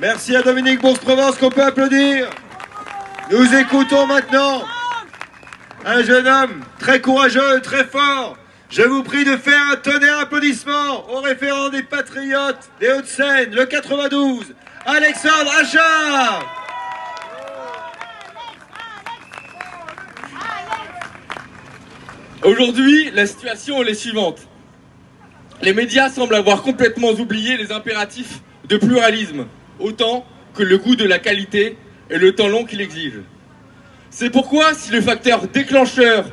Merci à Dominique Bourse-Provence qu'on peut applaudir. Nous écoutons maintenant un jeune homme très courageux, très fort. Je vous prie de faire un tonnerre d'applaudissements au référent des Patriotes des Hauts-de-Seine, le 92, Alexandre Achard. Aujourd'hui, la situation est la suivante. Les médias semblent avoir complètement oublié les impératifs de pluralisme, autant que le goût de la qualité et le temps long qu'il exige. C'est pourquoi, si le facteur déclencheur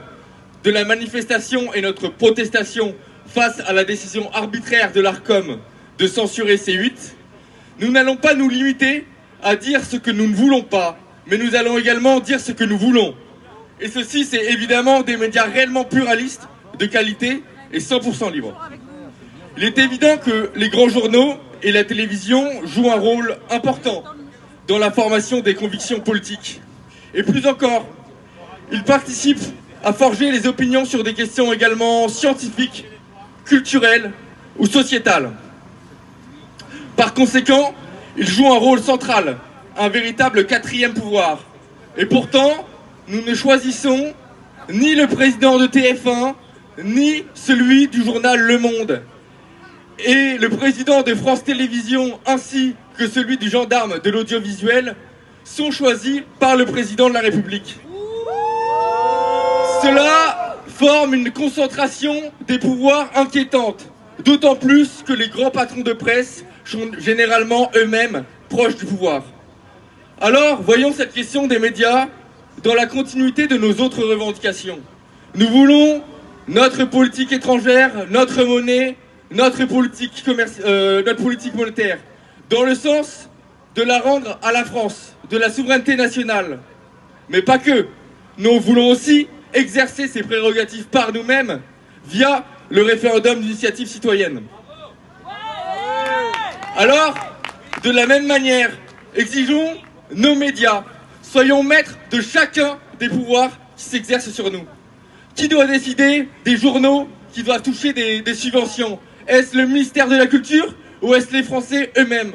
de la manifestation est notre protestation face à la décision arbitraire de l'Arcom de censurer C8, nous n'allons pas nous limiter à dire ce que nous ne voulons pas, mais nous allons également dire ce que nous voulons. Et ceci, c'est évidemment des médias réellement pluralistes, de qualité et 100% libres. Il est évident que les grands journaux et la télévision jouent un rôle important dans la formation des convictions politiques. Et plus encore, ils participent à forger les opinions sur des questions également scientifiques, culturelles ou sociétales. Par conséquent, ils jouent un rôle central, un véritable quatrième pouvoir. Et pourtant, nous ne choisissons ni le président de TF1, ni celui du journal Le Monde. Et le président de France Télévisions, ainsi que celui du gendarme de l'audiovisuel, sont choisis par le président de la République. Cela forme une concentration des pouvoirs inquiétante, d'autant plus que les grands patrons de presse sont généralement eux-mêmes proches du pouvoir. Alors, voyons cette question des médias dans la continuité de nos autres revendications. Nous voulons notre politique étrangère, notre monnaie, notre politique monétaire, dans le sens de la rendre à la France, de la souveraineté nationale. Mais pas que. Nous voulons aussi exercer ces prérogatives par nous-mêmes via le référendum d'initiative citoyenne. Alors, de la même manière, exigeons nos médias. Soyons maîtres de chacun des pouvoirs qui s'exercent sur nous. Qui doit décider des journaux qui doivent toucher des subventions? Est-ce le ministère de la Culture ou est-ce les Français eux-mêmes?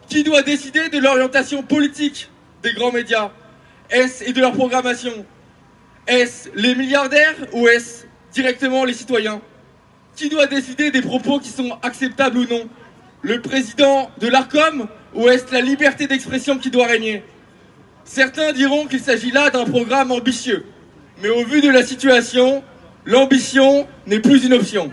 Qui doit décider de l'orientation politique des grands médias? Et de leur programmation? Est-ce les milliardaires ou est-ce directement les citoyens? Qui doit décider des propos qui sont acceptables ou non? Le président de l'Arcom ou est-ce la liberté d'expression qui doit régner? Certains diront qu'il s'agit là d'un programme ambitieux. Mais au vu de la situation, l'ambition n'est plus une option.